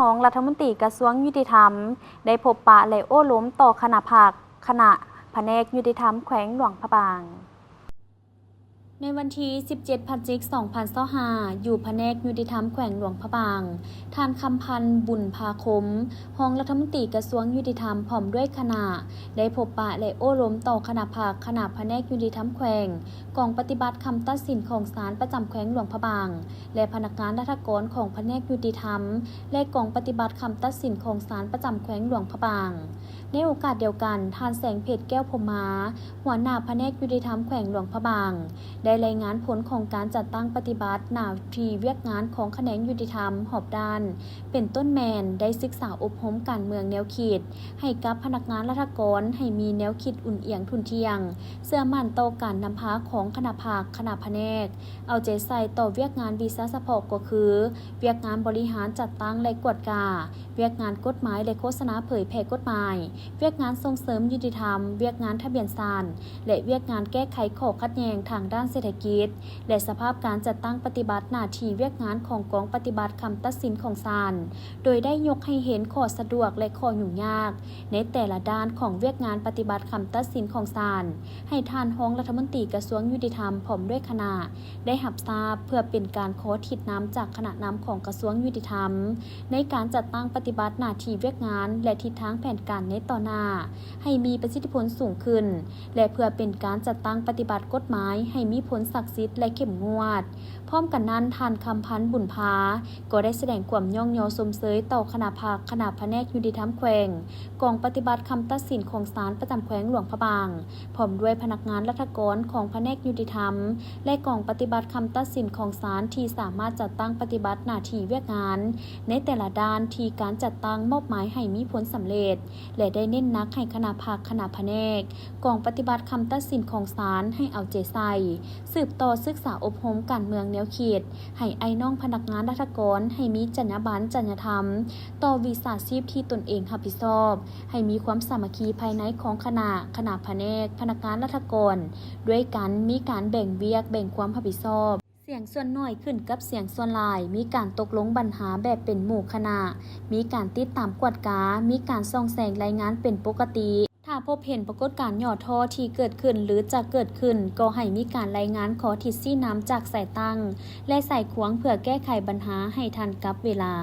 รองรัฐมนตรีกระทรวงยุติธรรมได้พบปะและโอ้ล้มต่อคณะแผนกยุติธรรมแขวงหลวงพระบางในวันที่17 พฤศจิกายน 2025อยู่แผนกยุติธรรมแขวงหลวงพระบางท่านคำพันธ์บุญภาคมรองรัฐมนตรีกระทรวงยุติธรรมพร้อมด้วยคณะได้พบปะและโอ้ล้มต่อคณะแผนกยุติธรรมแขวงกองปฏิบัติคำตัดสินของศาลประจำแขวงหลวงพระบางและพนักงานราชการของแผนกยุติธรรมและกองปฏิบัติคำตัดสินของศาลประจำแขวงหลวงพระบางในโอกาสเดียวกันท่านแสงเพชรแก้วพรหมาหัวหน้าแผนกยุติธรรมแขวงหลวงพระบางได้รายงานผลของการจัดตั้งปฏิบัติหน้าที่เวียกงานของแขนงยุติธรรมหอบด้านเป็นต้นแมนได้ศึกษาอบรมการเมืองแนวคิดให้กับพนักงานราชการให้มีแนวคิดอุ่นเอียงทุนเทียงเสื่อมั่นต่อการนำพาของคณะแผนกเอาใจใส่ต่อเวียกงานวีซ่าสปอร์ตก็คือเวียกงานบริหารจัดตั้งและกวดกาเวียกงานกฎหมายและโฆษณาเผยแพร่กฎหมายเวียกงานส่งเสริมยุติธรรมเวียกงานทะเบียนศาลและเวียกงานแก้ไขข้อขัดแย้งทางด้านเศรษฐกิจและสภาพการจัดตั้งปฏิบัติหน้าที่เวียกงานของกองปฏิบัติคำตัดสินของศาลโดยได้ยกให้เห็นข้อสะดวกและข้อยุ่งยากในแต่ละด้านของเวียกงานปฏิบัติคำตัดสินของศาลให้ท่านรองรัฐมนตรีกระทรวงยุติธรรมพร้อมด้วยคณะได้รับทราบเพื่อเป็นการขอทิศน้ำจากคณะนำของกระทรวงยุติธรรมในการจัดตั้งปฏิบัติหน้าที่เวียกงานและทิศทางแผนการในต่อหน้าให้มีประสิทธิผลสูงขึ้นและเพื่อเป็นการจัดตั้งปฏิบัติกฎหมายให้มีผลศักดิ์สิทธิ์และเข้มงวดพร้อมกันนั้นท่านคำพันธ์บุญภาก็ได้แสดงความย่องยอสมเสยต่อคณะแผนกยุติธรรมแขวงกองปฏิบัติคำตัดสินของศาลประจำแขวงหลวงพระบางพร้อมด้วยพนักงานราชการของแผนกยุติธรรมและกองปฏิบัติคำตัดสินของศาลที่สามารถจัดตั้งปฏิบัติหน้าที่เวียกงานในแต่ละด้านที่การจัดตั้งมอบหมายให้มีผลสำเร็จและได้เน้นหนักให้คณะแผนกกองปฏิบัติคำตัดสินของศาลให้เอาใจใส่สืบต่อศึกษาอบรมการเมืองแนวคิดให้ไอ้น้องพนักงานราชการให้มีจรรยาบรรณจริยธรรมต่อวิชาชีพที่ตนเองรับผิดชอบให้มีความสามัคคีภายในของคณะแผนกพนักงานราชการด้วยกันมีการแบ่งเวียกแบ่งความรับผิดชอบเสียงส่วนน้อยขึ้นกับเสียงส่วนหลายมีการตกลงปัญหาแบบเป็นหมู่คณะมีการติดตามกวดกามีการส่องแสงรายงานเป็นปกติถ้าพบเห็นปรากฏการณ์ย่อท้อที่เกิดขึ้นหรือจะเกิดขึ้นก็ให้มีการรายงานขอทิศซี่น้ำจากสายตั้งและสายขวางเพื่อแก้ไขปัญหาให้ทันกับเวลา